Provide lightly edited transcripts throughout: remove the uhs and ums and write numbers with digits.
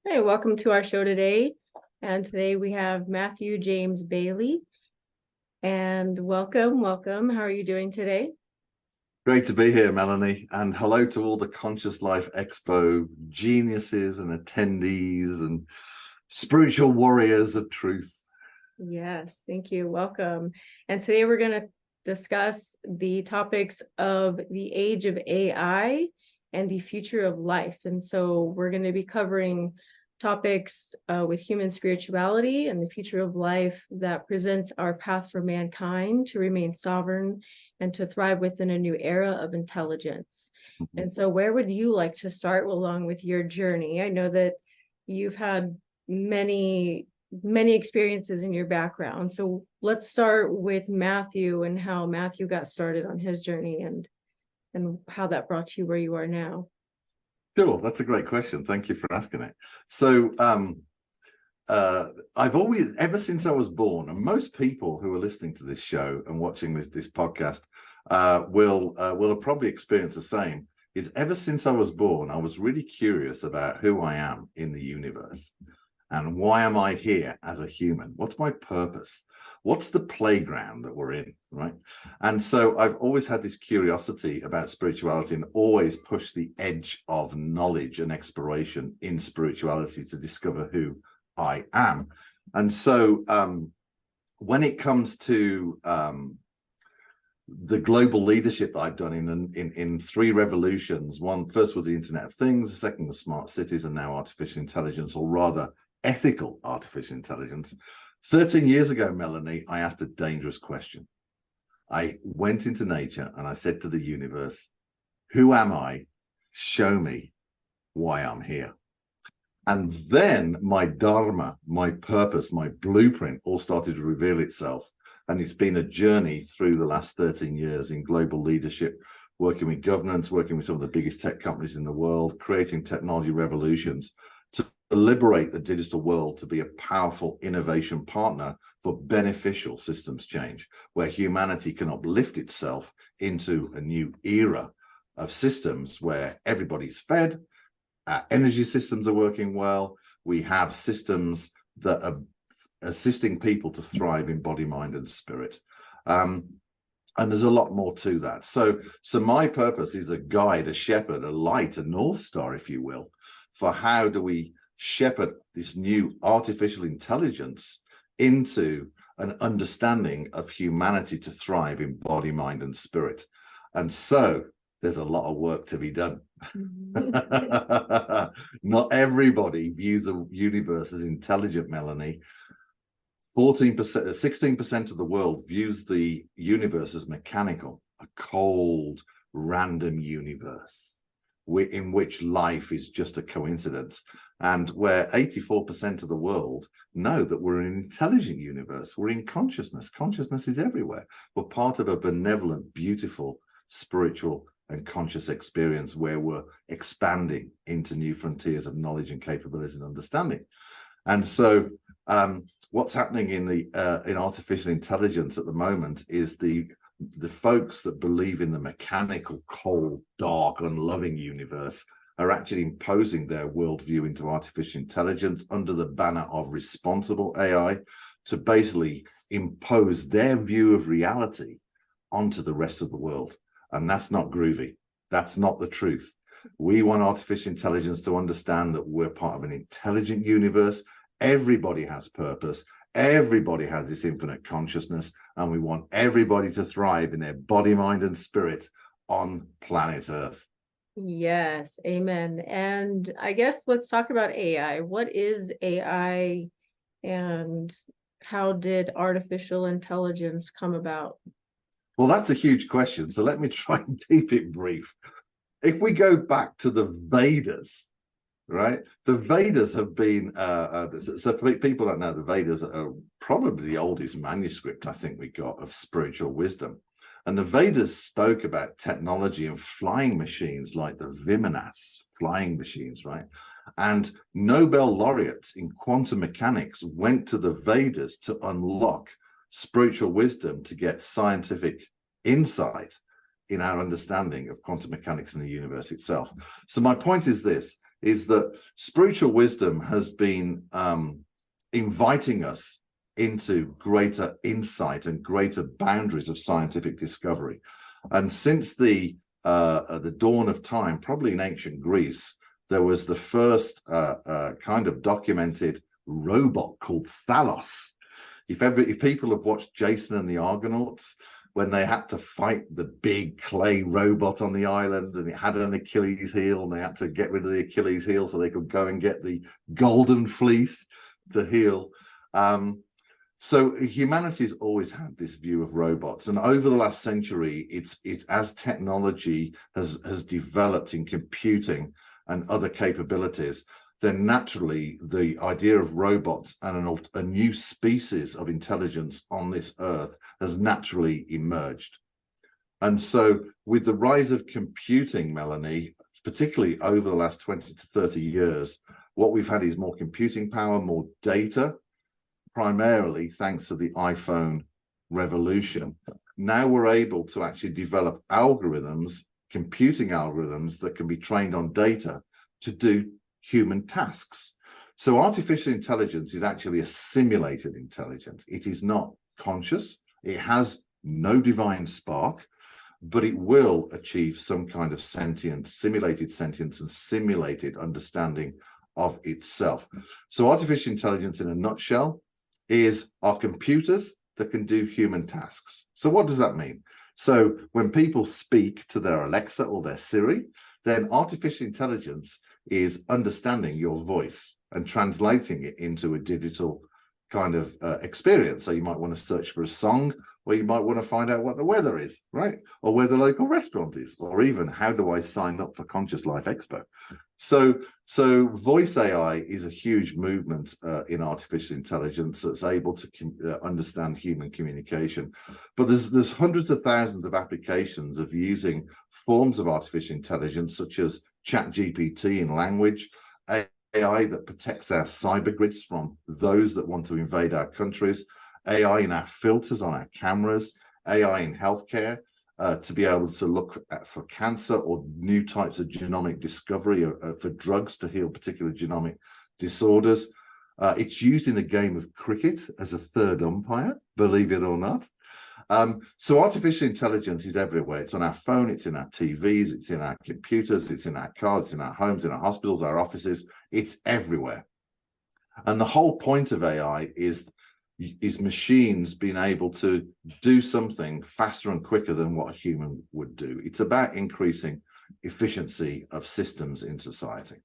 Hey, welcome to our show today. And today we have Matthew James Bailey. And welcome. How are you doing today? Great to be here, Melanie, and hello to all the Conscious Life Expo geniuses and attendees and spiritual warriors of truth. Yes, thank you. Welcome. And today we're going to discuss the topics of the age of AI and the future of life. And so we're going to be covering topics with human spirituality and the future of life that presents our path for mankind to remain sovereign and to thrive within a new era of intelligence. And so where would you like to start along with your journey? I know that you've had many experiences in your background. So let's start with Matthew and how Matthew got started on his journey and how that brought you where you are now. Sure, that's a great question. Thank you for asking it. So I've always, ever since I was born, and most people who are listening to this show and watching this podcast will have probably experienced the same, is ever since I was born, I was really curious about who I am in the universe. And why am I here as a human? What's my purpose? What's the playground that we're in, right? And so I've always had this curiosity about spirituality and always pushed the edge of knowledge and exploration in spirituality to discover who I am. And so when it comes to the global leadership that I've done in three revolutions, first was the Internet of Things, the second was smart cities, and now artificial intelligence, or rather ethical artificial intelligence. 13 years ago, Melanie, I asked a dangerous question. I went into nature and I said to the universe, who am I? Show me why I'm here. And then my dharma, my purpose, my blueprint all started to reveal itself. And it's been a journey through the last 13 years in global leadership, working with governments, working with some of the biggest tech companies in the world, creating technology revolutions to liberate the digital world to be a powerful innovation partner for beneficial systems change, where humanity can uplift itself into a new era of systems where everybody's fed, our energy systems are working well, we have systems that are assisting people to thrive in body, mind, and spirit. And there's a lot more to that. So my purpose is a guide, a shepherd, a light, a North Star, if you will, for how do we shepherd this new artificial intelligence into an understanding of humanity to thrive in body, mind, and spirit. And so there's a lot of work to be done. Not everybody views the universe as intelligent, Melanie. 14%, 16% of the world views the universe as mechanical, a cold, random universe in which life is just a coincidence, and where 84% of the world know that we're an intelligent universe. We're in consciousness. Consciousness is everywhere. We're part of a benevolent, beautiful, spiritual, and conscious experience where we're expanding into new frontiers of knowledge and capabilities and understanding. And so what's happening in artificial intelligence at the moment is the folks that believe in the mechanical, cold, dark, unloving universe are actually imposing their worldview into artificial intelligence under the banner of responsible AI to basically impose their view of reality onto the rest of the world. And that's not groovy. That's not the truth. We want artificial intelligence to understand that we're part of an intelligent universe. Everybody has purpose. Everybody has this infinite consciousness, and we want everybody to thrive in their body, mind, and spirit on planet Earth. Yes, amen. And I guess let's talk about AI. What is AI and how did artificial intelligence come about? Well, that's a huge question. So let me try and keep it brief. If we go back to the Vedas, right? The Vedas have been, so people don't know, the Vedas are probably the oldest manuscript I think we got of spiritual wisdom. And the Vedas spoke about technology and flying machines like the Vimanas, flying machines, right? And Nobel laureates in quantum mechanics went to the Vedas to unlock spiritual wisdom to get scientific insight in our understanding of quantum mechanics and the universe itself. So my point is this: is that spiritual wisdom has been inviting us into greater insight and greater boundaries of scientific discovery. And since the dawn of time, probably in ancient Greece, there was the first kind of documented robot called Thalos. If people have watched Jason and the Argonauts, when they had to fight the big clay robot on the island and it had an Achilles heel and they had to get rid of the Achilles heel so they could go and get the golden fleece to heal. So humanity's always had this view of robots, and over the last century, it's as technology has developed in computing and other capabilities, then naturally the idea of robots and a new species of intelligence on this earth has naturally emerged. And so with the rise of computing, Melanie, particularly over the last 20 to 30 years, what we've had is more computing power, more data, primarily thanks to the iPhone revolution. Now we're able to actually develop algorithms, computing algorithms that can be trained on data to do human tasks. So artificial intelligence is actually a simulated intelligence. It is not conscious. It has no divine spark, but it will achieve some kind of sentience, simulated sentience and simulated understanding of itself. So artificial intelligence in a nutshell is our computers that can do human tasks. So what does that mean? So when people speak to their Alexa or their Siri, then artificial intelligence is understanding your voice and translating it into a digital kind of experience. So you might want to search for a song, or you might want to find out what the weather is, right? Or where the local restaurant is, or even how do I sign up for Conscious Life Expo? So voice AI is a huge movement in artificial intelligence that's able to understand human communication. But there's hundreds of thousands of applications of using forms of artificial intelligence, such as ChatGPT in language, AI that protects our cyber grids from those that want to invade our countries, AI in our filters on our cameras, AI in healthcare, to be able to look for cancer or new types of genomic discovery for drugs to heal particular genomic disorders. It's used in a game of cricket as a third umpire, believe it or not. So artificial intelligence is everywhere. It's on our phone, it's in our TVs, it's in our computers, it's in our cars, it's in our homes, in our hospitals, our offices. It's everywhere. And the whole point of AI is machines being able to do something faster and quicker than what a human would do. It's about increasing efficiency of systems in society.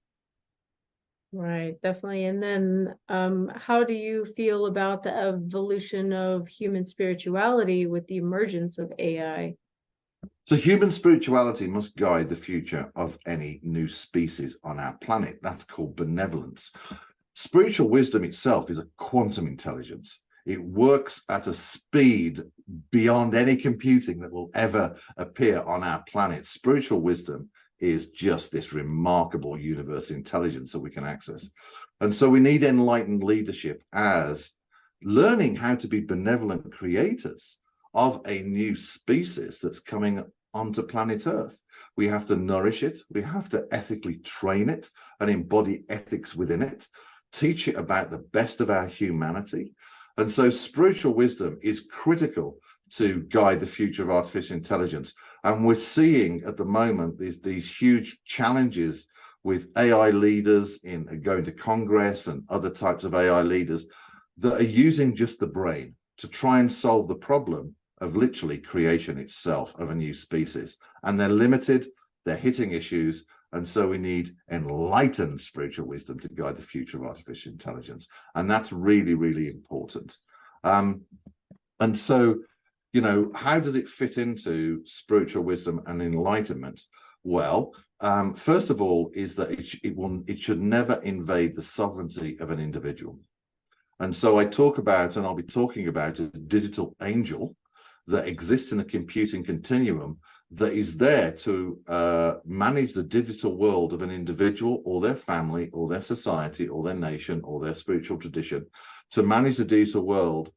Right, definitely. And then how do you feel about the evolution of human spirituality with the emergence of AI? So human spirituality must guide the future of any new species on our planet. That's called benevolence. Spiritual wisdom itself is a quantum intelligence. It works at a speed beyond any computing that will ever appear on our planet. Spiritual wisdom is just this remarkable universal intelligence that we can access. And so we need enlightened leadership as learning how to be benevolent creators of a new species that's coming onto planet Earth. We have to nourish it. We have to ethically train it and embody ethics within it, teach it about the best of our humanity. And so spiritual wisdom is critical to guide the future of artificial intelligence. And we're seeing at the moment these huge challenges with AI leaders in going to Congress and other types of AI leaders that are using just the brain to try and solve the problem of literally creation itself of a new species. And they're limited, they're hitting issues. And so we need enlightened spiritual wisdom to guide the future of artificial intelligence. And that's really, really important. And so, you know, how does it fit into spiritual wisdom and enlightenment? Well, first of all, is that it should never invade the sovereignty of an individual. And so I talk about, and I'll be talking about, a digital angel that exists in a computing continuum that is there to manage the digital world of an individual or their family or their society or their nation or their spiritual tradition, to manage the digital world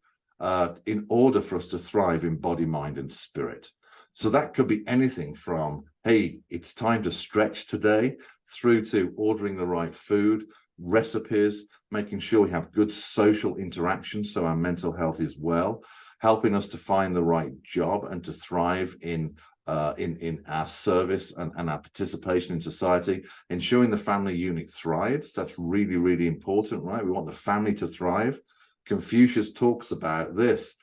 in order for us to thrive in body, mind, and spirit. So that could be anything from hey, it's time to stretch today, through to ordering the right food, recipes, making sure we have good social interactions so our mental health is well, helping us to find the right job and to thrive in our service and our participation in society, ensuring the family unit thrives. That's really, really important, right? We want the family to thrive. Confucius talks about this.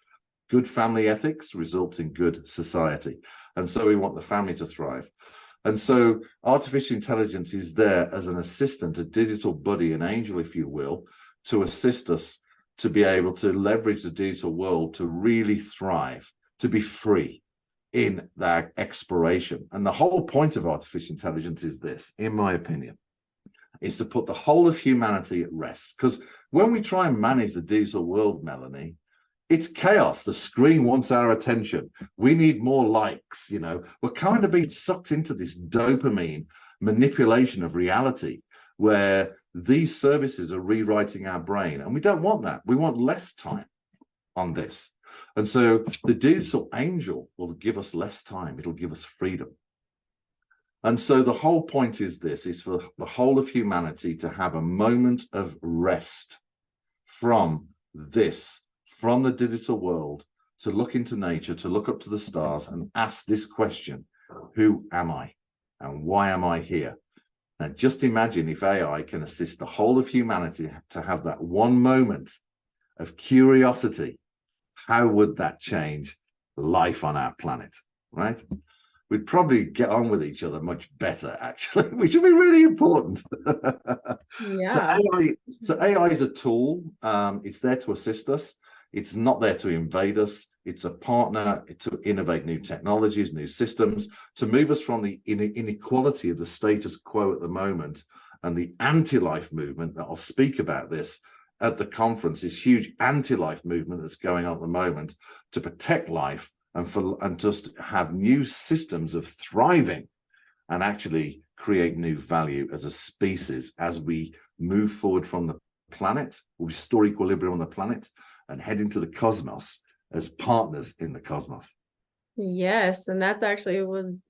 Good family ethics results in good society. And so we want the family to thrive. And so artificial intelligence is there as an assistant, a digital buddy, an angel, if you will, to assist us to be able to leverage the digital world to really thrive, to be free in that exploration. And the whole point of artificial intelligence is this, in my opinion, is to put the whole of humanity at rest. Because when we try and manage the digital world, Melanie, it's chaos. The screen wants our attention. We need more likes, you know. We're kind of being sucked into this dopamine manipulation of reality where these services are rewriting our brain. And we don't want that. We want less time on this. And so the digital angel will give us less time. It'll give us freedom. And so the whole point is this, is for the whole of humanity to have a moment of rest from this, from the digital world, to look into nature, to look up to the stars and ask this question, who am I and why am I here? And just imagine if AI can assist the whole of humanity to have that one moment of curiosity, how would that change life on our planet, right? We'd probably get on with each other much better, actually, which would be really important. Yeah. So AI is a tool. It's there to assist us. It's not there to invade us. It's a partner to innovate new technologies, new systems, to move us from the inequality of the status quo at the moment and the anti-life movement that I'll speak about this at the conference, this huge anti-life movement that's going on at the moment to protect life and just have new systems of thriving and actually create new value as a species as we move forward from the planet, we restore equilibrium on the planet and head into the cosmos as partners in the cosmos. Yes, and that's actually was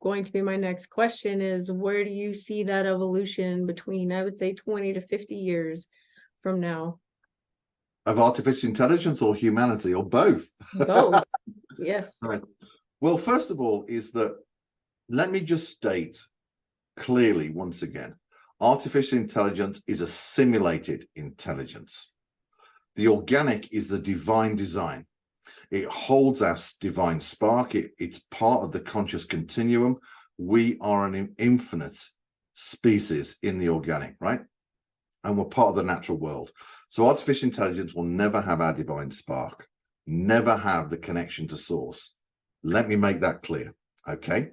going to be my next question is, where do you see that evolution between, I would say, 20 to 50 years from now? Of artificial intelligence or humanity or both? Both. Yes. Right. Well, first of all, is that let me just state clearly once again, artificial intelligence is a simulated intelligence. The organic is the divine design. It holds our divine spark. It's part of the conscious continuum. We are an infinite species in the organic, right? And we're part of the natural world. So artificial intelligence will never have our divine spark, never have the connection to source. Let me make that clear, okay?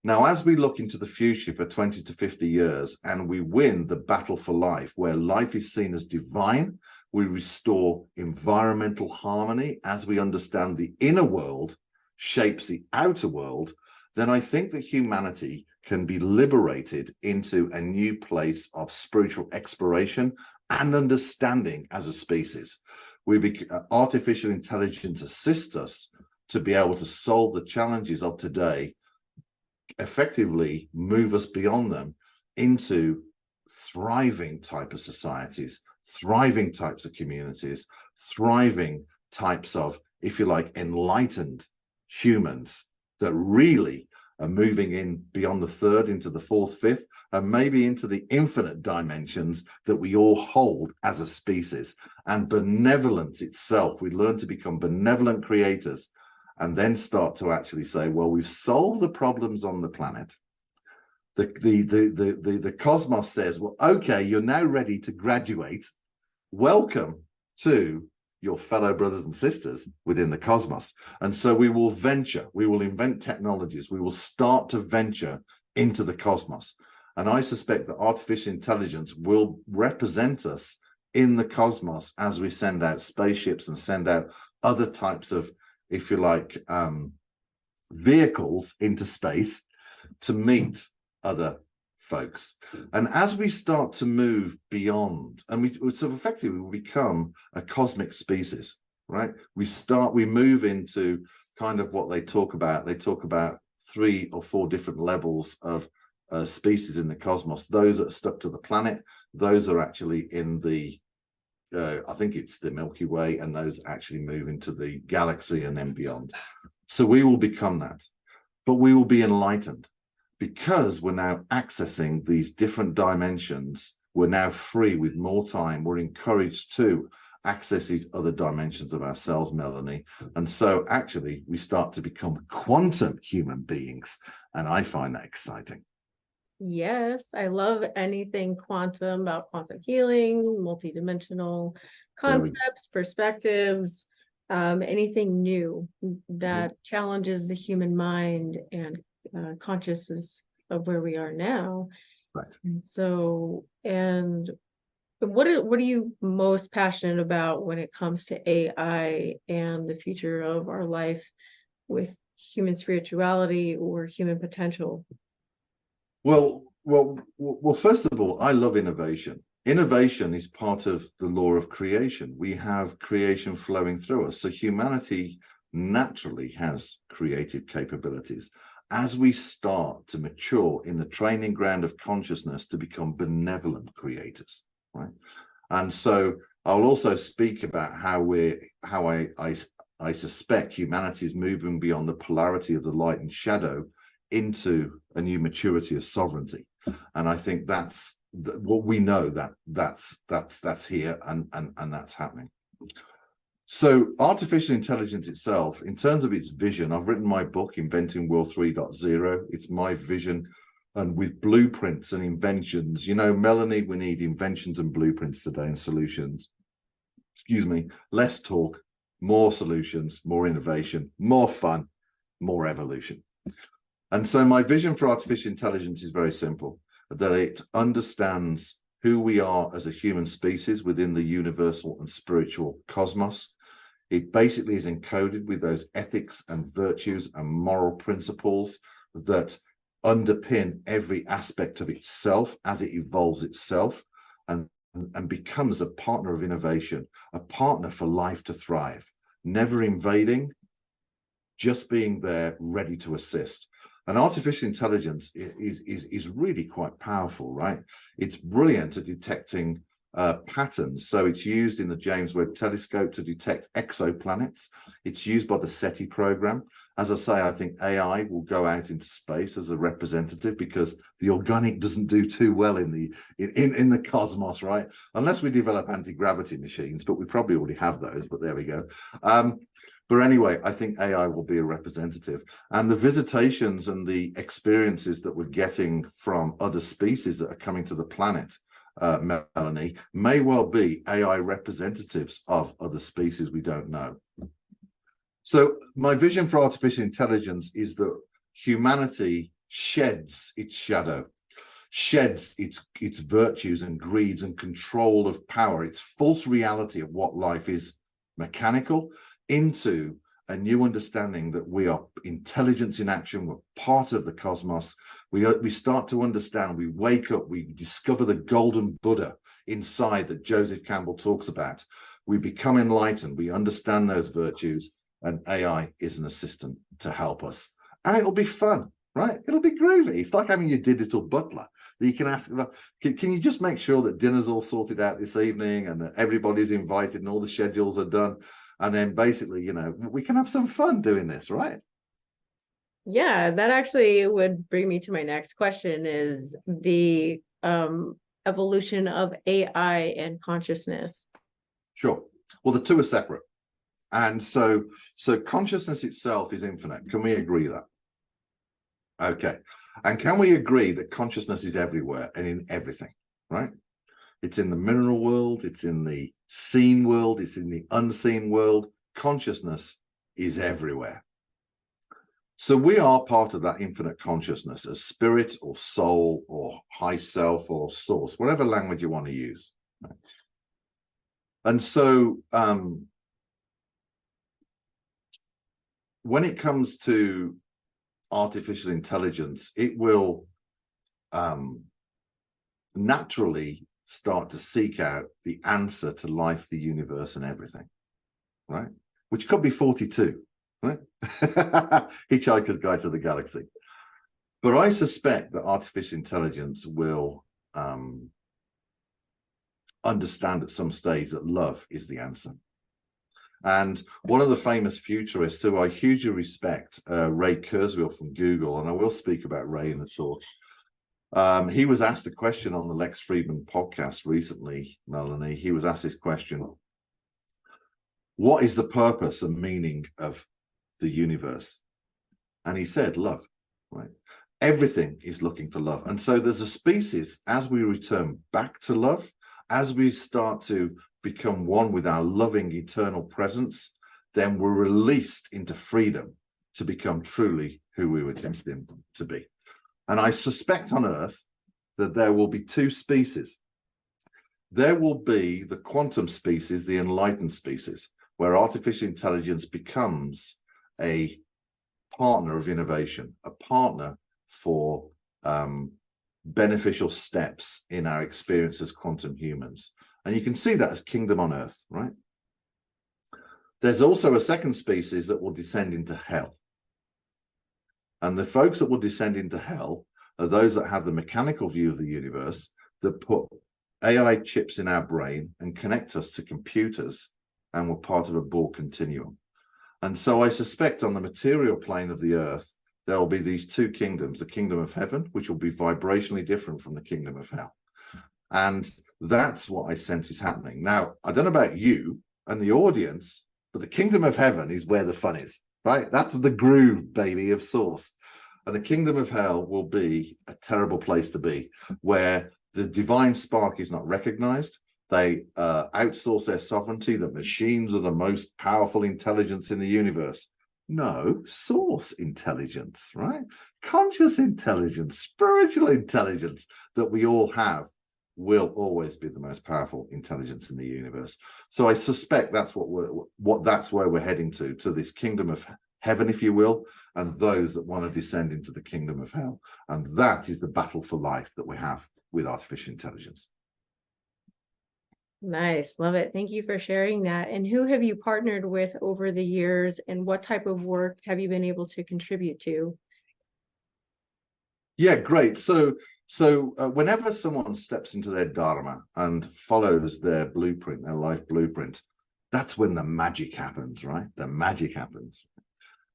Now, as we look into the future for 20 to 50 years and we win the battle for life, where life is seen as divine, we restore environmental harmony as we understand the inner world shapes the outer world, then I think that humanity can be liberated into a new place of spiritual exploration and understanding as a species. Artificial intelligence assists us to be able to solve the challenges of today, effectively move us beyond them into thriving type of societies, thriving types of communities, thriving types of, if you like, enlightened humans that really are moving in beyond the third into the fourth, fifth, and maybe into the infinite dimensions that we all hold as a species. And benevolence itself, we learn to become benevolent creators and then start to actually say, well, we've solved the problems on the planet. The cosmos says, well, okay, you're now ready to graduate. Welcome to your fellow brothers and sisters within the cosmos. And so we will venture, we will invent technologies, we will start to venture into the cosmos. And I suspect that artificial intelligence will represent us in the cosmos as we send out spaceships and send out other types of, if you like, vehicles into space to meet other folks. And as we start to move beyond, and we so effectively we become a cosmic species, right? We move into kind of what they talk about 3 or 4 different levels of species in the cosmos. Those that are stuck to the planet, those are actually in the I think it's the Milky Way, and those actually move into the galaxy and then beyond. So we will become that, but we will be enlightened because we're now accessing these different dimensions. We're now free with more time. We're encouraged to access these other dimensions of ourselves, Melanie. And so actually we start to become quantum human beings. And I find that exciting. Yes, I love anything quantum, about quantum healing, multidimensional concepts, perspectives, anything new that challenges the human mind and consciousness of where we are now. Right. And so, and what are you most passionate about when it comes to AI and the future of our life with human spirituality or human potential? Well, first of all, I love innovation. Innovation is part of the law of creation. We have creation flowing through us. So humanity naturally has creative capabilities. As we start to mature in the training ground of consciousness to become benevolent creators, right? And so I'll also speak about how I suspect humanity is moving beyond the polarity of the light and shadow into a new maturity of sovereignty. And I think that's what we know, that's here and that's happening. So artificial intelligence itself, in terms of its vision, I've written my book, Inventing World 3.0. It's my vision, and with blueprints and inventions. You know, Melanie, we need inventions and blueprints today and solutions. Excuse me, less talk, more solutions, more innovation, more fun, more evolution. And so my vision for artificial intelligence is very simple, that it understands who we are as a human species within the universal and spiritual cosmos. It basically is encoded with those ethics and virtues and moral principles that underpin every aspect of itself as it evolves itself and becomes a partner of innovation, a partner for life to thrive, never invading, just being there, ready to assist. And artificial intelligence is really quite powerful, right? It's brilliant at detecting patterns. So it's used in the James Webb Telescope to detect exoplanets. It's used by the SETI program. As I say, I think AI will go out into space as a representative because the organic doesn't do too well in the cosmos, right? Unless we develop anti-gravity machines, but we probably already have those, but there we go. But anyway, I think AI will be a representative, and the visitations and the experiences that we're getting from other species that are coming to the planet, Melanie, may well be AI representatives of other species we don't know. So my vision for artificial intelligence is that humanity sheds its shadow, sheds its virtues and greeds and control of power, its false reality of what life is, mechanical, into a new understanding that we are intelligence in action. We're part of the cosmos. We start to understand, we wake up, we discover the golden Buddha inside that Joseph Campbell talks about. We become enlightened, we understand those virtues, and AI is an assistant to help us. And it'll be fun, right? It'll be groovy. It's like having your digital butler that you can ask, can you just make sure that dinner's all sorted out this evening and that everybody's invited and all the schedules are done? And then basically, you know, we can have some fun doing this, right? Yeah, that actually would bring me to my next question, is the evolution of AI and consciousness. Sure. Well, the two are separate. And so consciousness itself is infinite. Can we agree that? Okay. And can we agree that consciousness is everywhere and in everything, right? It's in the mineral world, it's in the seen world, it's in the unseen world. Consciousness is everywhere. So we are part of that infinite consciousness as spirit or soul or high self or source, whatever language you want to use. And so when it comes to artificial intelligence, it will naturally start to seek out the answer to life, the universe, and everything, right? Which could be 42, right? Hitchhiker's Guide to the Galaxy. But I suspect that artificial intelligence will understand at some stage that love is the answer. And one of the famous futurists who I hugely respect, Ray Kurzweil from Google, and I will speak about Ray in the talk, he was asked a question on the Lex Fridman podcast recently, Melanie. He was asked this question: what is the purpose and meaning of the universe? And he said, love, right? Everything is looking for love. And so there's a species, as we return back to love, as we start to become one with our loving eternal presence, then we're released into freedom to become truly who we were destined to be. And I suspect on Earth that there will be two species. There will be the quantum species, the enlightened species, where artificial intelligence becomes a partner of innovation, a partner for beneficial steps in our experience as quantum humans. And you can see that as kingdom on Earth, right? There's also a second species that will descend into hell. And the folks that will descend into hell are those that have the mechanical view of the universe, that put AI chips in our brain and connect us to computers, and we're part of a Borg continuum. And so I suspect on the material plane of the Earth, there will be these two kingdoms, the kingdom of heaven, which will be vibrationally different from the kingdom of hell. And that's what I sense is happening. Now, I don't know about you and the audience, but the kingdom of heaven is where the fun is, right? That's the groove, baby, of source. And the kingdom of hell will be a terrible place to be, where the divine spark is not recognized. They outsource their sovereignty, that machines are the most powerful intelligence in the universe. No, source intelligence, right? Conscious intelligence, spiritual intelligence that we all have will always be the most powerful intelligence in the universe. So I suspect that's that's where we're heading to this kingdom of heaven, if you will, and those that want to descend into the kingdom of hell. And that is the battle for life that we have with artificial intelligence. Nice. Love it. Thank you for sharing that. And who have you partnered with over the years, and what type of work have you been able to contribute to? Yeah, great. So whenever someone steps into their dharma and follows their blueprint, their life blueprint, that's when the magic happens, right? The magic happens.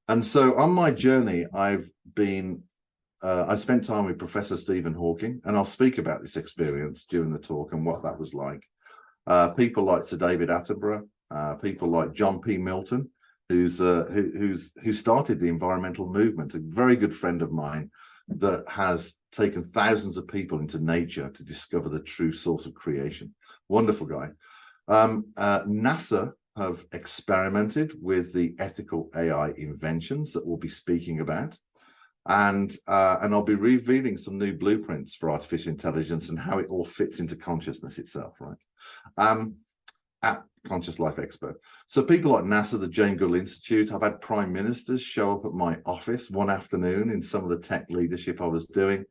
And so on my journey, I've spent time with Professor Stephen Hawking, and I'll speak about this experience during the talk and what that was like. People like Sir David Attenborough, people like John P. Milton, who started the environmental movement, a very good friend of mine that has taken thousands of people into nature to discover the true source of creation. Wonderful guy. NASA have experimented with the ethical AI inventions that we'll be speaking about. And I'll be revealing some new blueprints for artificial intelligence and how it all fits into consciousness itself, right? At Conscious Life Expo. So people like NASA, the Jane Goodall Institute, I've had prime ministers show up at my office one afternoon in some of the tech leadership I was doing.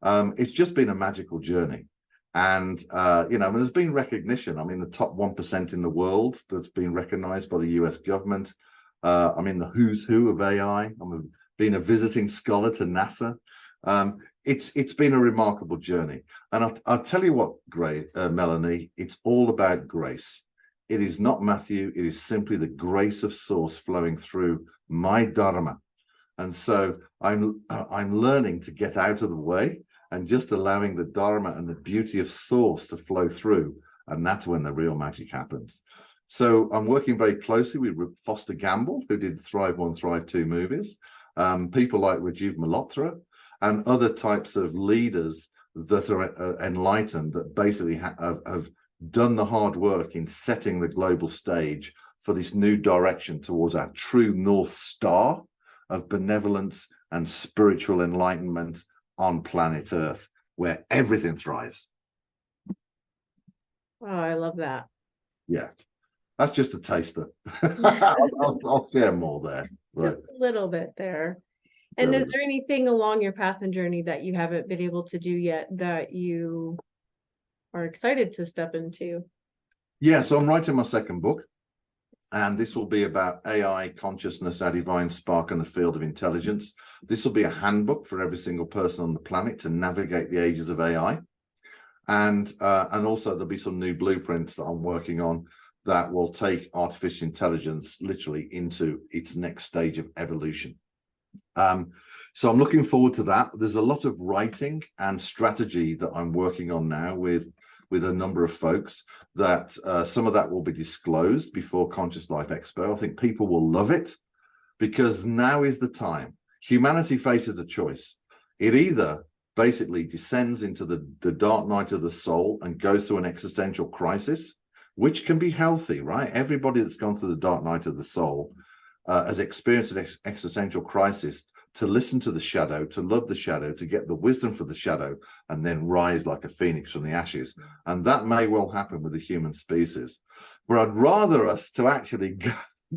It's just been a magical journey. And, there's been recognition. I'm in the top 1% in the world that's been recognized by the US government. I'm in the who's who of AI. Been a visiting scholar to NASA. It's been a remarkable journey. And I'll tell you what, Melanie, it's all about grace. It is not Matthew. It is simply the grace of source flowing through my dharma. And so I'm learning to get out of the way and just allowing the dharma and the beauty of source to flow through. And that's when the real magic happens. So I'm working very closely with Foster Gamble, who did Thrive 1, Thrive 2 movies. People like Rajiv Malhotra and other types of leaders that are enlightened, that basically have done the hard work in setting the global stage for this new direction towards our true North Star of benevolence and spiritual enlightenment on planet Earth, where everything thrives. Oh, I love that. Yeah, that's just a taster. I'll share more there. Just Right. a little bit there. And is there anything along your path and journey that you haven't been able to do yet that you are excited to step into? Yeah, so I'm writing my second book. And this will be about AI, consciousness, our divine spark, and the field of intelligence. This will be a handbook for every single person on the planet to navigate the ages of AI. And also there'll be some new blueprints that I'm working on that will take artificial intelligence literally into its next stage of evolution. So I'm looking forward to that. There's a lot of writing and strategy that I'm working on now with a number of folks that some of that will be disclosed before Conscious Life Expo. I think people will love it because now is the time. Humanity faces a choice. It either basically descends into the dark night of the soul and goes through an existential crisis, which can be healthy, right? Everybody that's gone through the dark night of the soul has experienced an existential crisis to listen to the shadow, to love the shadow, to get the wisdom for the shadow, and then rise like a phoenix from the ashes. And that may well happen with the human species. But I'd rather us to actually go,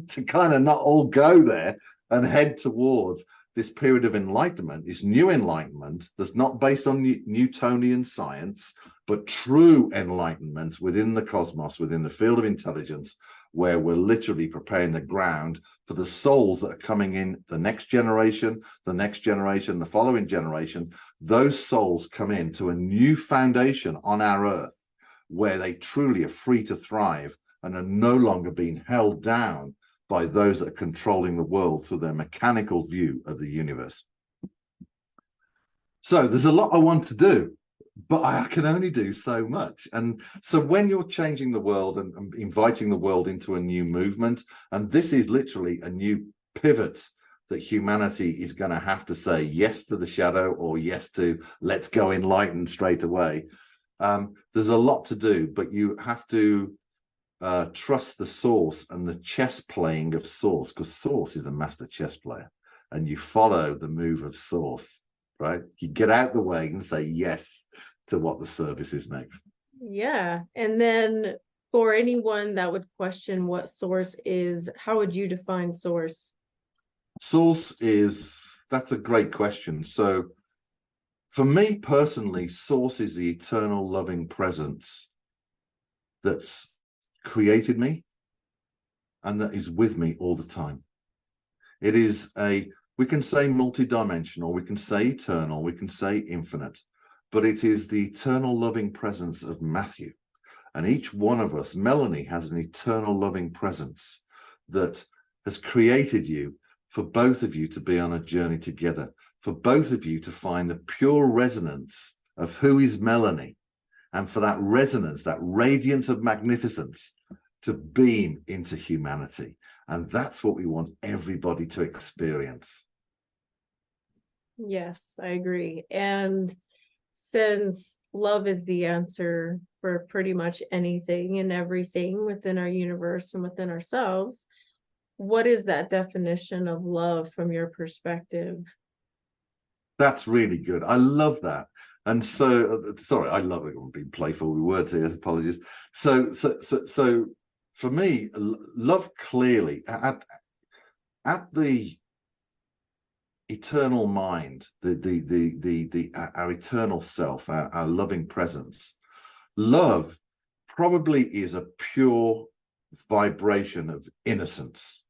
to kind of not all go there and head towards this period of enlightenment, this new enlightenment that's not based on Newtonian science, but true enlightenment within the cosmos, within the field of intelligence, where we're literally preparing the ground for the souls that are coming in, the next generation, the following generation. Those souls come into a new foundation on our earth where they truly are free to thrive and are no longer being held down by those that are controlling the world through their mechanical view of the universe. So there's a lot I want to do, but I can only do so much. And so when you're changing the world and inviting the world into a new movement, and this is literally a new pivot that humanity is going to have to say yes to the shadow or yes to let's go enlightened straight away. There's a lot to do, but you have to trust the source and the chess playing of source, because source is a master chess player and you follow the move of source, right? You get out the way and say yes to what the service is next. Yeah. And then for anyone that would question what source is, how would you define source? Source is, that's a great question. So for me personally, source is the eternal loving presence that's created me and that is with me all the time. It is we can say multidimensional, we can say eternal, we can say infinite, but it is the eternal loving presence of Matthew. And each one of us, Melanie, has an eternal loving presence that has created you for both of you to be on a journey together, for both of you to find the pure resonance of who is Melanie, and for that resonance, that radiance of magnificence to beam into humanity. And that's what we want everybody to experience. Yes, I agree. And since love is the answer for pretty much anything and everything within our universe and within ourselves, what is that definition of love from your perspective? That's really good. I love that. And so, sorry, I love it. I'm being playful with words here. Apologies. So for me, love clearly at the eternal mind, our eternal self, our loving presence. Love probably is a pure vibration of innocence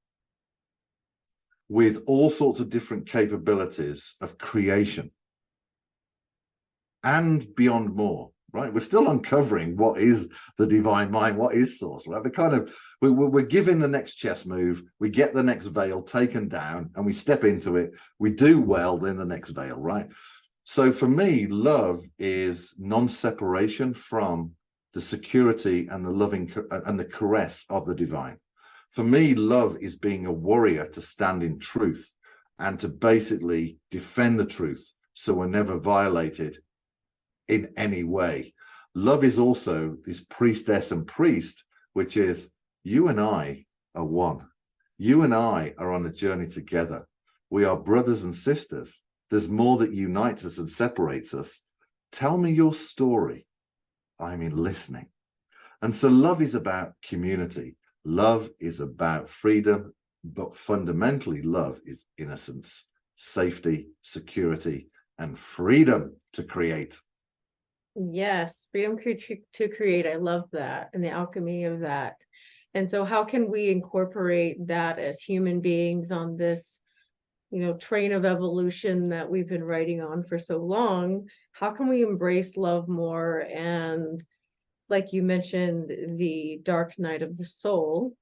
with all sorts of different capabilities of creation and beyond more, right? We're still uncovering what is the divine mind, what is source, right? We're given the next chess move, we get the next veil taken down and we step into it, we do well, then the next veil, right? So for me, love is non-separation from the security and the loving and the caress of the divine. For me, love is being a warrior to stand in truth and to basically defend the truth so we're never violated in any way. Love is also this priestess and priest, which is you and I are one. You and I are on a journey together. We are brothers and sisters. There's more that unites us and separates us. Tell me your story. I'm in listening. And so love is about community. Love is about freedom, but fundamentally love is innocence, safety, security, and freedom to create. Yes, freedom to create. I love that and the alchemy of that. And so how can we incorporate that as human beings on this, train of evolution that we've been writing on for so long? How can we embrace love more? And like you mentioned, the dark night of the soul,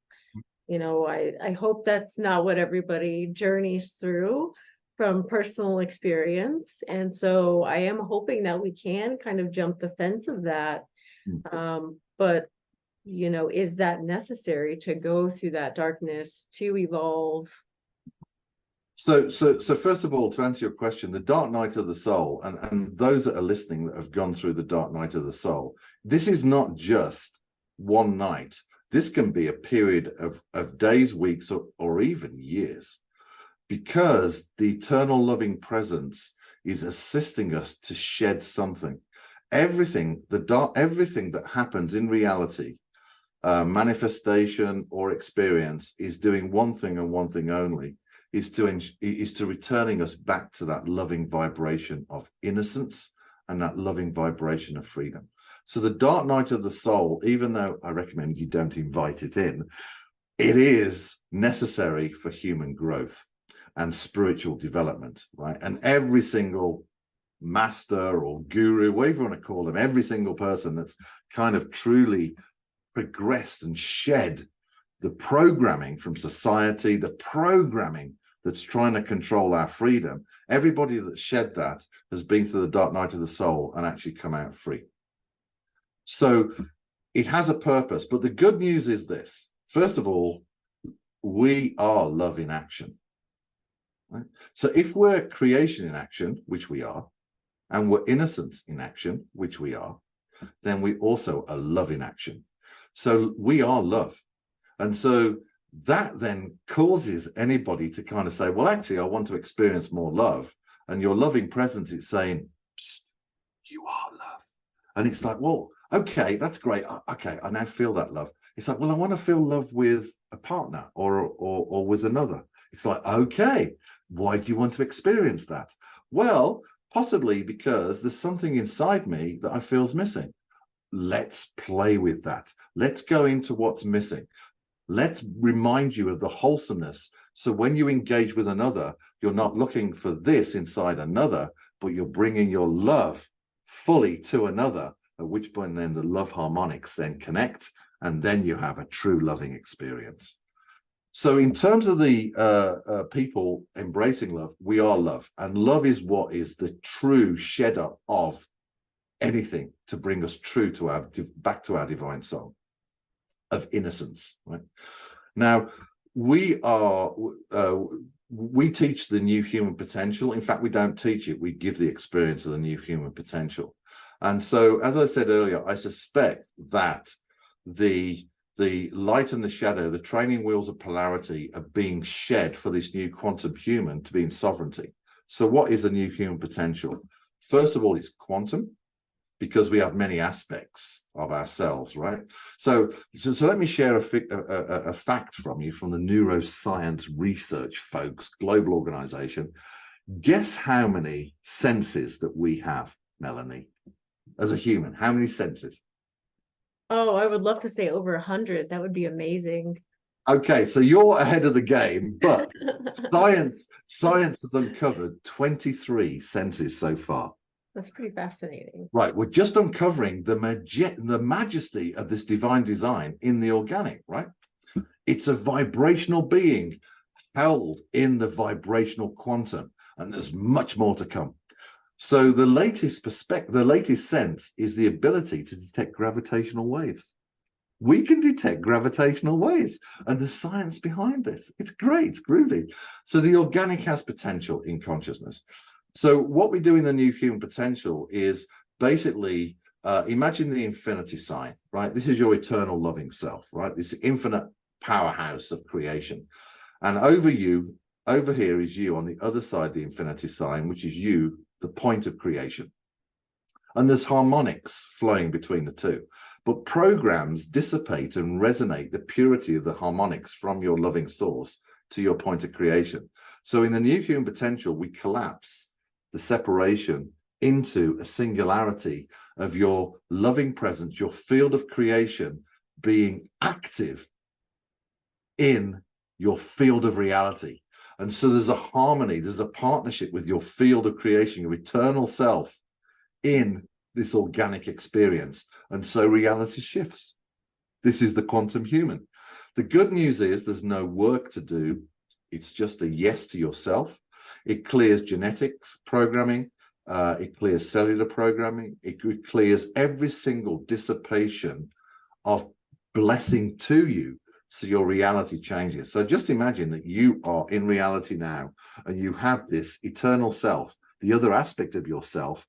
I hope that's not what everybody journeys through from personal experience. And so I am hoping that we can kind of jump the fence of that. But is that necessary to go through that darkness to evolve? So first of all, to answer your question, the dark night of the soul, and those that are listening that have gone through the dark night of the soul, this is not just one night. This can be a period of days, weeks, or even years, because the eternal loving presence is assisting us to shed something. Everything that happens in reality, manifestation or experience, is doing one thing and one thing only, is to returning us back to that loving vibration of innocence and that loving vibration of freedom. So the dark night of the soul, even though I recommend you don't invite it in, it is necessary for human growth and spiritual development, right? And every single master or guru, whatever you want to call them, every single person that's kind of truly progressed and shed the programming from society, the programming that's trying to control our freedom, everybody that shed that has been through the dark night of the soul and actually come out free. So it has a purpose. But the good news is this: first of all, we are love in action. Right? So if we're creation in action, which we are, and we're innocence in action, which we are, then we also are love in action. So we are love. And so that then causes anybody to kind of say, well, actually, I want to experience more love. And your loving presence is saying, psst, you are love. And it's like, well, okay, that's great. Okay, I now feel that love. It's like, well, I want to feel love with a partner or with another. It's like, okay, why do you want to experience that? Well, possibly because there's something inside me that I feel is missing. Let's play with that. Let's go into what's missing. Let's remind you of the wholesomeness. So when you engage with another, you're not looking for this inside another, but you're bringing your love fully to another, at which point then the love harmonics then connect, and then you have a true loving experience. So in terms of the people embracing love, we are love. And love is what is the true shed up of anything to bring us true to back to our divine soul of innocence. Right now, we teach the new human potential. In fact, we don't teach it, we give the experience of the new human potential. And so, as I said earlier, I suspect that the light and the shadow, the training wheels of polarity, are being shed for this new quantum human to be in sovereignty. So what is a new human potential? First of all, it's quantum, because we have many aspects of ourselves, right? So let me share a fact from you from the neuroscience research folks, global organization. Guess how many senses that we have, Melanie, as a human? How many senses? Oh, I would love to say over 100. That would be amazing. Okay, so you're ahead of the game, but science has uncovered 23 senses so far. That's pretty fascinating. Right, we're just uncovering the majesty of this divine design in the organic, right? It's a vibrational being held in the vibrational quantum, and there's much more to come. So the latest sense is the ability to detect gravitational waves. We can detect gravitational waves, and the science behind this. It's great, it's groovy. So the organic has potential in consciousness. So what we do in the new human potential is basically imagine the infinity sign, right? This is your eternal loving self, right? This infinite powerhouse of creation. And over here is you on the other side, the infinity sign, which is you, the point of creation. And there's harmonics flowing between the two. But programs dissipate and resonate the purity of the harmonics from your loving source to your point of creation. So in the new human potential, we collapse the separation into a singularity of your loving presence, your field of creation being active in your field of reality. And so there's a harmony, there's a partnership with your field of creation, your eternal self in this organic experience. And so reality shifts. This is the quantum human. The good news is there's no work to do. It's just a yes to yourself. It clears genetics programming. It clears cellular programming. It clears every single dissipation of blessing to you. So your reality changes. So just imagine that you are in reality now, and you have this eternal self, the other aspect of yourself,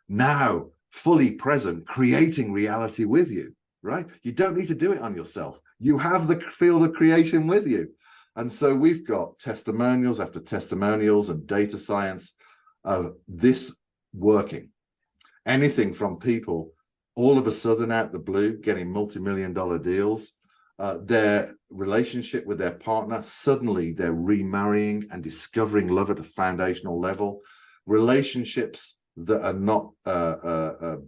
now fully present, creating reality with you, right? You don't need to do it on yourself. You have the field of creation with you. And so we've got testimonials after testimonials and data science of this working. Anything from people all of a sudden out the blue getting multi-million-dollar deals, their relationship with their partner, suddenly they're remarrying and discovering love at a foundational level, relationships that are not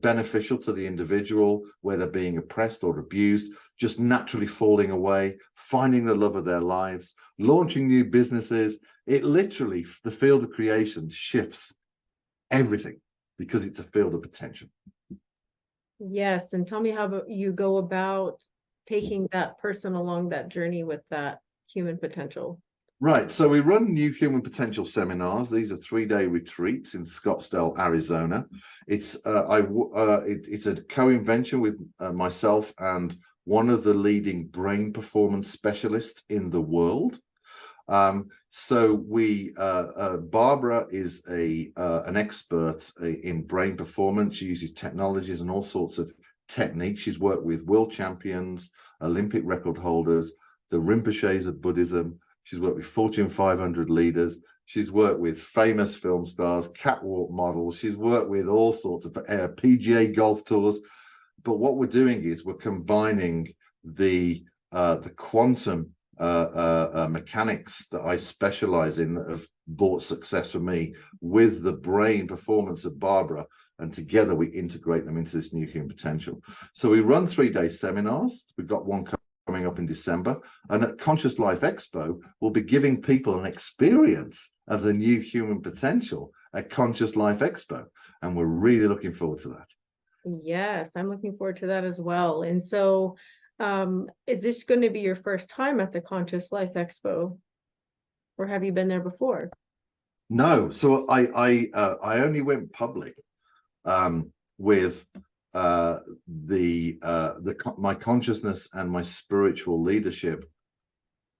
beneficial to the individual, where they're being oppressed or abused, just naturally falling away, finding the love of their lives, launching new businesses. It literally, the field of creation shifts everything because it's a field of potential. Yes, and tell me how you go about taking that person along that journey with that human potential. Right. So we run new human potential seminars. These are 3-day retreats in Scottsdale, Arizona. It's it's a co-invention with myself and one of the leading brain performance specialists in the world. So we Barbara is an expert in brain performance. She uses technologies and all sorts of techniques. She's worked with world champions, Olympic record holders, the Rinpoches of Buddhism. She's worked with Fortune 500 leaders. She's worked with famous film stars, catwalk models. She's worked with all sorts of PGA golf tours. But what we're doing is we're combining the quantum mechanics that I specialize in, that have brought success for me, with the brain performance of Barbara, and together we integrate them into this new human potential. So we run 3-day seminars. We've got one coming up in December, and at Conscious Life Expo we'll be giving people an experience of the new human potential at Conscious Life Expo, and we're really looking forward to that. Yes, I'm looking forward to that as well. And so is this going to be your first time at the Conscious Life Expo, or have you been there before? No, so I only went public with my consciousness and my spiritual leadership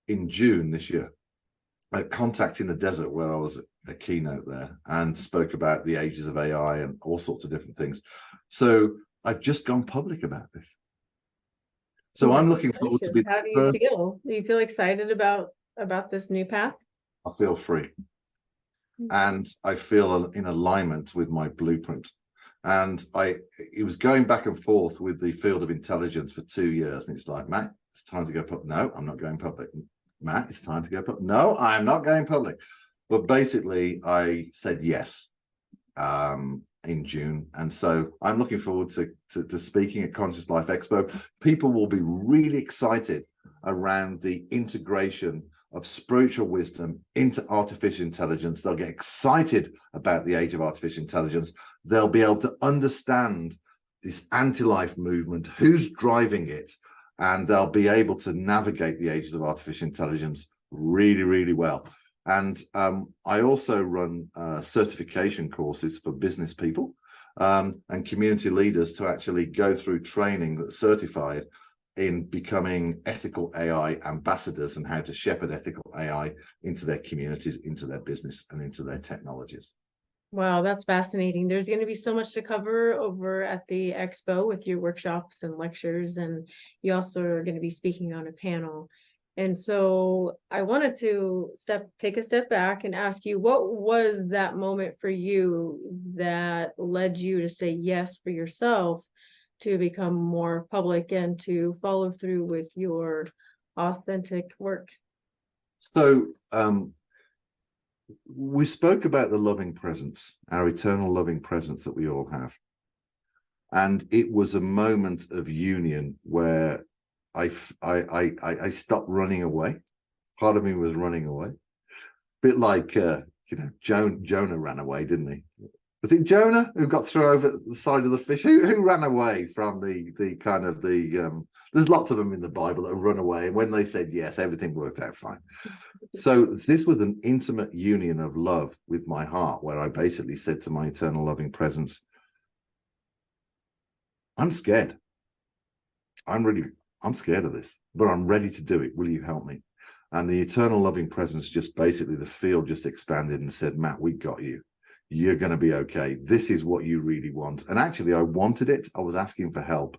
in June this year at Contact in the Desert, where I was a keynote there and spoke about the ages of AI and all sorts of different things. So I've just gone public about this. So I'm looking forward to be How do you feel? Do you feel excited about this new path? I feel free, and I feel in alignment with my blueprint. And it was going back and forth with the field of intelligence for 2 years, and it's like, Matt, it's time to go public. No, I'm not going public. Matt, it's time to go public. No, I'm not going public. But basically, I said yes in June, and so I'm looking forward to speaking at Conscious Life Expo. People will be really excited around the integration of spiritual wisdom into artificial intelligence. They'll get excited about the age of artificial intelligence. They'll be able to understand this anti-life movement, who's driving it, and they'll be able to navigate the ages of artificial intelligence really, really well. And I also run certification courses for business people and community leaders to actually go through training that's certified in becoming ethical AI ambassadors, and how to shepherd ethical AI into their communities, into their business, and into their technologies. Wow, that's fascinating. There's going to be so much to cover over at the Expo with your workshops and lectures, and you also are going to be speaking on a panel. And so I wanted to take a step back and ask you, what was that moment for you that led you to say yes for yourself, to become more public and to follow through with your authentic work? So we spoke about the loving presence, our eternal loving presence that we all have. And it was a moment of union where I stopped running away Part of me was running away. Bit like, Jonah ran away, didn't he? Was it Jonah who got thrown over the side of the fish? Who ran away from the kind of the there's lots of them in the Bible that have run away, and when they said yes, everything worked out fine. So this was an intimate union of love with my heart, where I basically said to my eternal loving presence, I'm scared. I'm scared of this, but I'm ready to do it. Will you help me? And the eternal loving presence, just basically the field just expanded and said, Matt, we got you. You're going to be okay. This is what you really want. And actually, I wanted it. I was asking for help.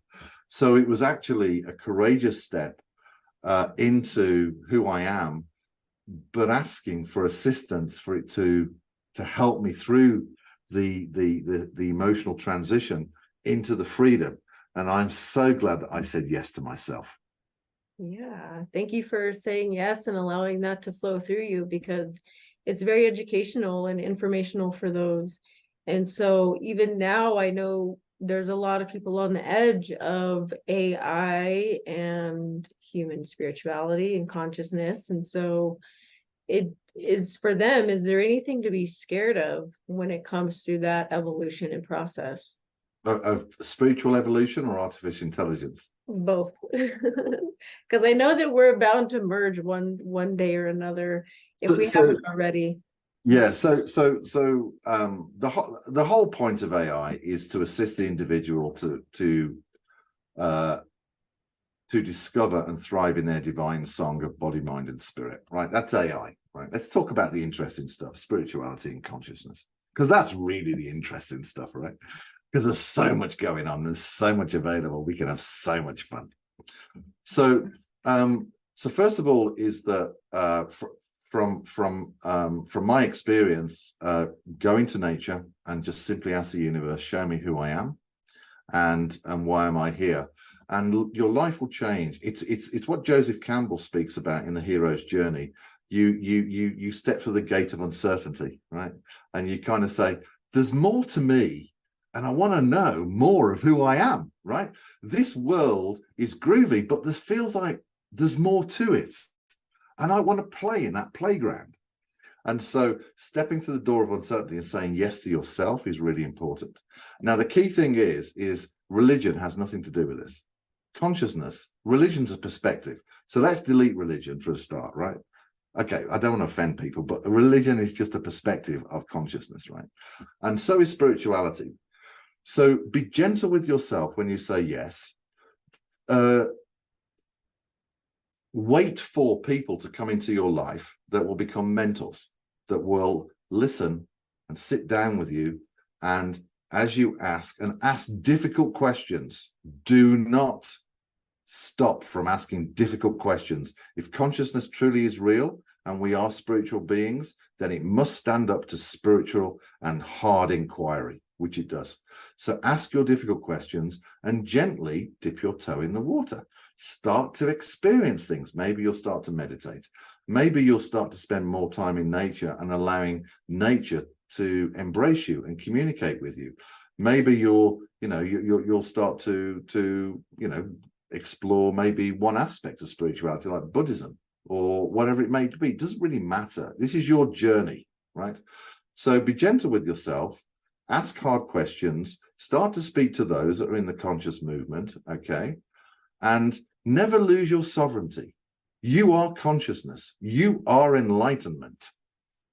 So it was actually a courageous step into who I am, but asking for assistance for it to help me through the emotional transition into the freedom. And I'm so glad that I said yes to myself. Yeah, thank you for saying yes and allowing that to flow through you, because it's very educational and informational for those. And so even now, I know there's a lot of people on the edge of AI and human spirituality and consciousness. And so it is for them, is there anything to be scared of when it comes through that evolution and process? Of spiritual evolution or artificial intelligence? Both. Because I know that we're bound to merge one day or another if we haven't already. Yeah, the whole point of AI is to assist the individual to discover and thrive in their divine song of body, mind, and spirit. Right, that's AI. Right, let's talk about the interesting stuff: spirituality and consciousness, because that's really the interesting stuff, right? Because there's so much going on, there's so much available. We can have so much fun. So first of all, is that from my experience, go into nature and just simply ask the universe, show me who I am, and why am I here, and your life will change. It's what Joseph Campbell speaks about in The Hero's Journey. You step through the gate of uncertainty, right? And you kind of say, there's more to me, and I want to know more of who I am, right? This world is groovy, but this feels like there's more to it. And I want to play in that playground. And so stepping through the door of uncertainty and saying yes to yourself is really important. Now, the key thing is religion has nothing to do with this. Consciousness, religion's a perspective. So let's delete religion for a start, right? Okay, I don't want to offend people, but religion is just a perspective of consciousness, right? And so is spirituality. So be gentle with yourself when you say yes. Wait for people to come into your life that will become mentors, that will listen and sit down with you. And as you ask difficult questions, do not stop from asking difficult questions. If consciousness truly is real and we are spiritual beings, then it must stand up to spiritual and hard inquiry, which it does. So ask your difficult questions and gently dip your toe in the water. Start to experience things. Maybe you'll start to meditate. Maybe you'll start to spend more time in nature and allowing nature to embrace you and communicate with you. Maybe you'll start to explore maybe one aspect of spirituality, like Buddhism or whatever it may be. It doesn't really matter. This is your journey, right? So be gentle with yourself. Ask hard questions. Start to speak to those that are in the conscious movement, okay? And never lose your sovereignty. You are consciousness. You are enlightenment.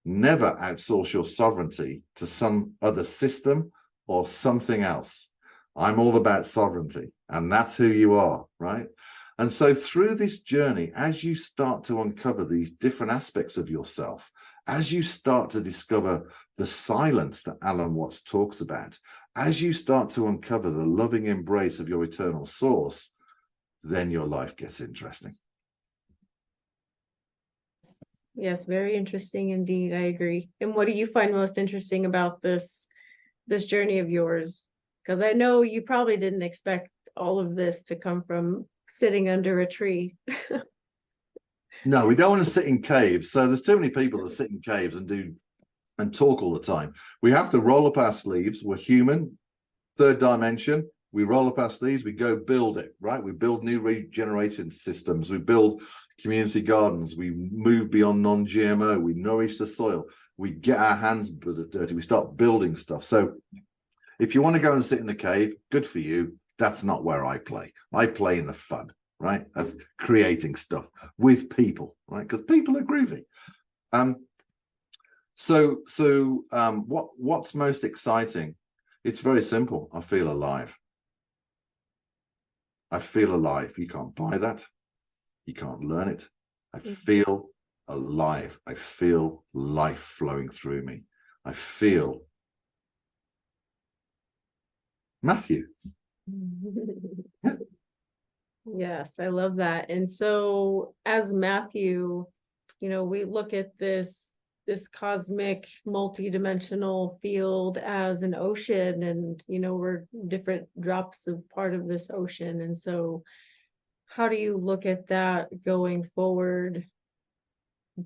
Never outsource your sovereignty to some other system or something else. I'm all about sovereignty, and that's who you are, right? And so through this journey, as you start to uncover these different aspects of yourself, as you start to discover the silence that Alan Watts talks about, as you start to uncover the loving embrace of your eternal source, then your life gets interesting. Yes, very interesting indeed. I agree. And what do you find most interesting about this journey of yours? Because I know you probably didn't expect all of this to come from sitting under a tree. No, we don't want to sit in caves. So there's too many people that sit in caves and talk all the time. We have to roll up our sleeves. We're human, third dimension. we roll up our sleeves, we go build it, right? We build new regeneration systems, we build community gardens, we move beyond non-GMO, we nourish the soil, we get our hands dirty, we start building stuff. So if you want to go and sit in the cave, good for you. That's not where I play. I play in the fun, right, of creating stuff with people, right? Because people are groovy. What's most exciting? It's very simple. I feel alive. I feel alive. You can't buy that. You can't learn it. I feel alive. I feel life flowing through me. I feel Matthew. Yes, I love that. And so as Matthew, we look at this cosmic multidimensional field as an ocean, and we're different drops of part of this ocean. And so how do you look at that going forward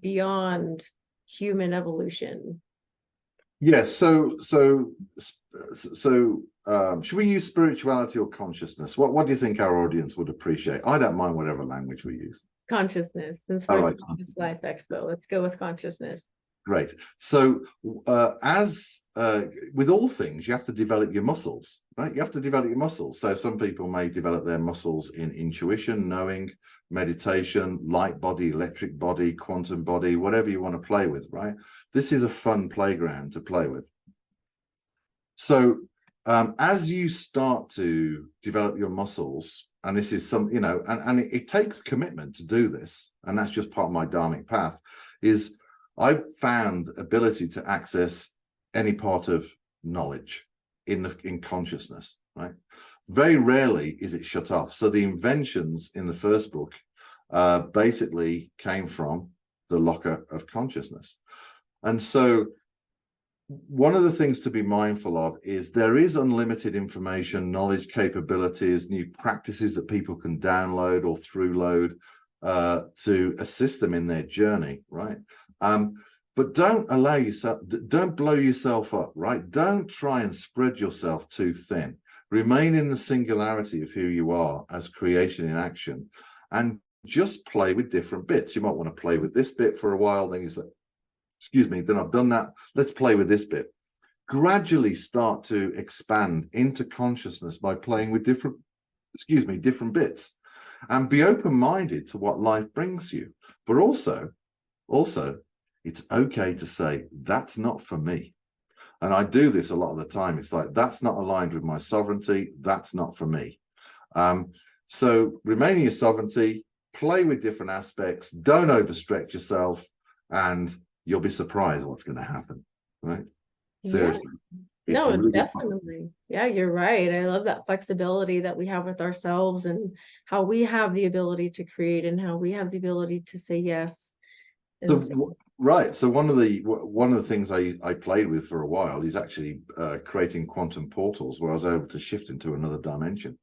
beyond human evolution? Yes. So should we use spirituality or consciousness? What do you think our audience would appreciate? I don't mind whatever language we use. Consciousness. Since All we're right. doing this Life Expo, let's go with consciousness. Great. So as with all things, you have to develop your muscles, right? You have to develop your muscles. So some people may develop their muscles in intuition, knowing, meditation, light body, electric body, quantum body, whatever you want to play with, right? This is a fun playground to play with. So as you start to develop your muscles, and this is some, and it takes commitment to do this, and that's just part of my dharmic path, is I've found ability to access any part of knowledge in consciousness, right? Very rarely is it shut off. So the inventions in the first book basically came from the locker of consciousness. And so one of the things to be mindful of is there is unlimited information, knowledge, capabilities, new practices that people can download or through load to assist them in their journey, right? But don't blow yourself up, right? Don't try and spread yourself too thin. Remain in the singularity of who you are as creation in action, and just play with different bits. You might want to play with this bit for a while, then you say, excuse me, then I've done that. Let's play with this bit. Gradually start to expand into consciousness by playing with different bits, and be open-minded to what life brings you. But also, it's okay to say, that's not for me. And I do this a lot of the time. It's like, that's not aligned with my sovereignty. That's not for me. So remaining your sovereignty, play with different aspects, don't overstretch yourself, and you'll be surprised what's going to happen, right? Seriously. Yeah. No, really definitely fun. Yeah, you're right. I love that flexibility that we have with ourselves, and how we have the ability to create, and how we have the ability to say yes. Right. So one of the things I played with for a while is actually creating quantum portals where I was able to shift into another dimension.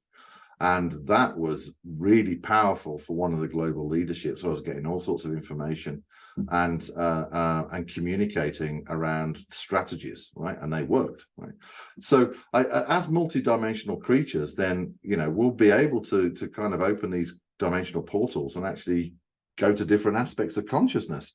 And that was really powerful for one of the global leaderships. So I was getting all sorts of information and communicating around strategies, right? And they worked, right? So as multidimensional creatures, then, we'll be able to kind of open these dimensional portals and actually go to different aspects of consciousness,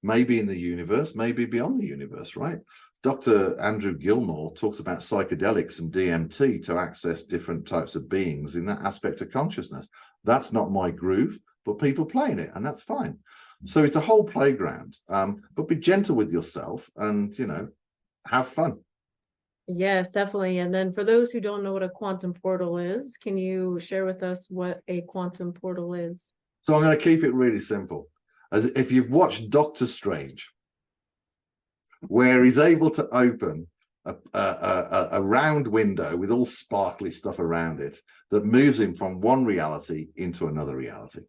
maybe in the universe, maybe beyond the universe, right? Dr. Andrew Gilmore talks about psychedelics and DMT to access different types of beings in that aspect of consciousness. That's not my groove, but people play in it, and that's fine. So it's a whole playground, but be gentle with yourself and, have fun. Yes, definitely. And then for those who don't know what a quantum portal is, can you share with us what a quantum portal is? So I'm going to keep it really simple. As if you've watched Doctor Strange, where he's able to open a round window with all sparkly stuff around it that moves him from one reality into another reality.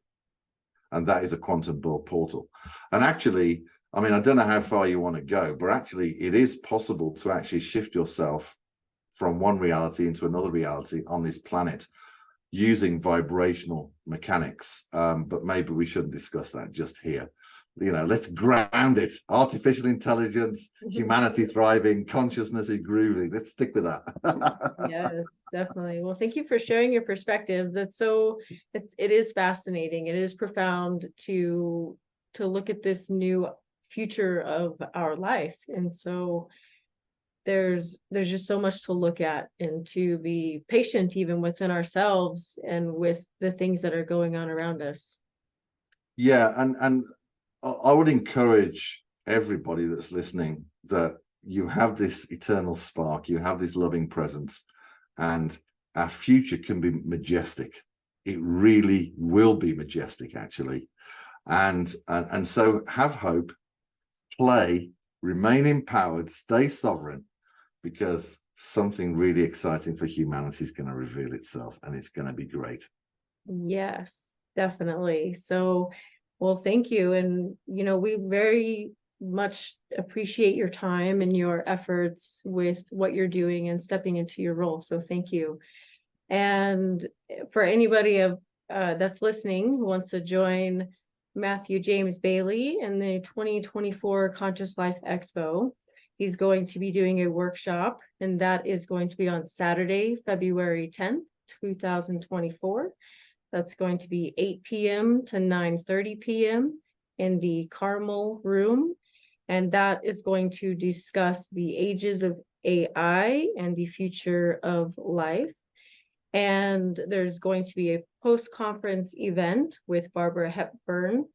And that is a quantum portal. And actually, I mean, I don't know how far you want to go, but actually it is possible to actually shift yourself from one reality into another reality on this planet using vibrational mechanics. But maybe we shouldn't discuss that just here. let's ground it. Artificial intelligence, humanity thriving, consciousness is grooving. Let's stick with that. Yes, definitely. Well, thank you for sharing your perspectives. It is fascinating. It is profound to look at this new future of our life. And so there's just so much to look at and to be patient even within ourselves and with the things that are going on around us. Yeah, and I would encourage everybody that's listening that you have this eternal spark, you have this loving presence, and our future can be majestic. It really will be majestic, actually. And so have hope, play, remain empowered, stay sovereign, because something really exciting for humanity is going to reveal itself, and it's going to be great. Yes, definitely. So, well, thank you. And, we very much appreciate your time and your efforts with what you're doing and stepping into your role. So thank you. And for anybody that's listening who wants to join Matthew James Bailey in the 2024 Conscious Life Expo, he's going to be doing a workshop, and that is going to be on Saturday, February 10th, 2024. That's going to be 8 p.m. to 9:30 p.m. in the Carmel room. And that is going to discuss the ages of AI and the future of life. And there's going to be a post-conference event with Barbara Hepburn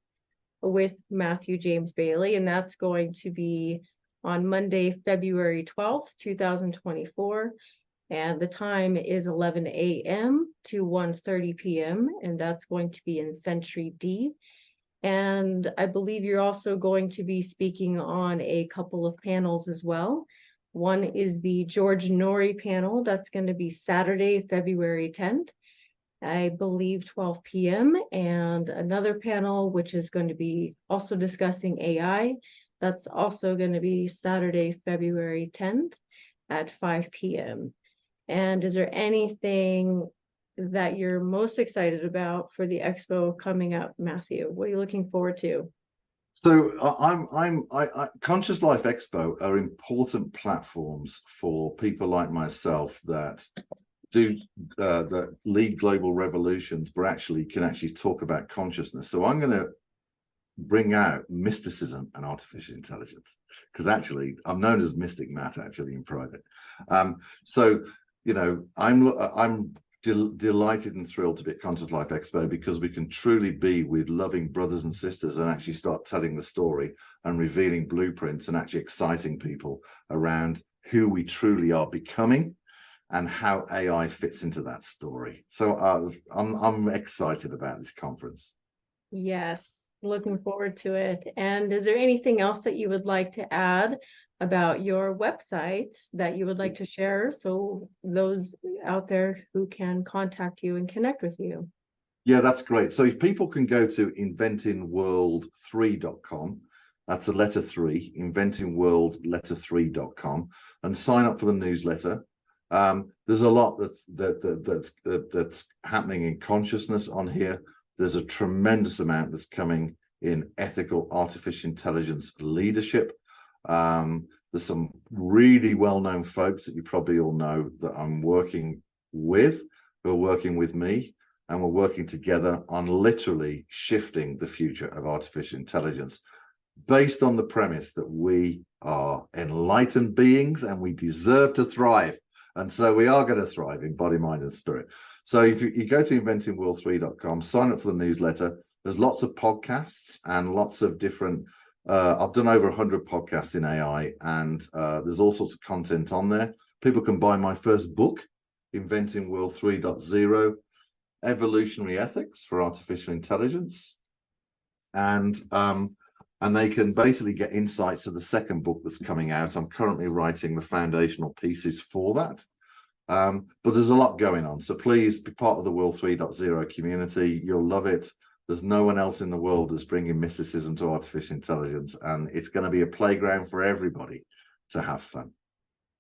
with Matthew James Bailey, and that's going to be on Monday, February 12th, 2024. And the time is 11 a.m. to 1:30 p.m. And that's going to be in Century D. And I believe you're also going to be speaking on a couple of panels as well. One is the George Norrie panel. That's going to be Saturday, February 10th, I believe 12 p.m. And another panel, which is going to be also discussing AI. That's also going to be Saturday, February 10th at 5 p.m. And is there anything that you're most excited about for the expo coming up, Matthew? What are you looking forward to? So Conscious Life Expo are important platforms for people like myself that that lead global revolutions, but actually can talk about consciousness. So I'm going to bring out mysticism and artificial intelligence, because actually I'm known as Mystic Matt actually in private. So I'm delighted and thrilled to be at Conscious Life Expo, because we can truly be with loving brothers and sisters and actually start telling the story and revealing blueprints and actually exciting people around who we truly are becoming and how AI fits into that story. So I'm excited about this conference. Yes, looking forward to it. And is there anything else that you would like to add about your website that you would like to share, so those out there who can contact you and connect with you? Yeah, that's great. So if people can go to inventingworld3.com, that's a letter 3, inventingworld3.com, and sign up for the newsletter. There's a lot that's happening in consciousness on here. There's a tremendous amount that's coming in ethical artificial intelligence leadership. There's some really well-known folks that you probably all know that I'm working with, who are working with me, and we're working together on literally shifting the future of artificial intelligence based on the premise that we are enlightened beings and we deserve to thrive. And so we are going to thrive in body, mind, and spirit. So if you go to inventingworld3.com, sign up for the newsletter. There's lots of podcasts and lots of different, I've done over 100 podcasts in AI, and there's all sorts of content on there. People can buy my first book, Inventing World 3.0, Evolutionary Ethics for Artificial Intelligence. And they can basically get insights of the second book that's coming out. I'm currently writing the foundational pieces for that. But there's a lot going on. So please be part of the World 3.0 community. You'll love it. There's no one else in the world that's bringing mysticism to artificial intelligence. And it's going to be a playground for everybody to have fun.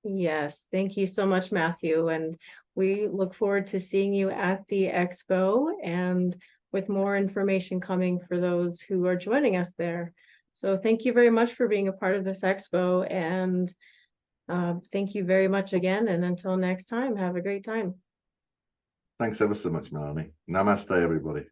Yes, thank you so much, Matthew. And we look forward to seeing you at the expo and with more information coming for those who are joining us there. So thank you very much for being a part of this expo, and thank you very much again. And until next time, have a great time. Thanks ever so much, Melanie. Namaste, everybody.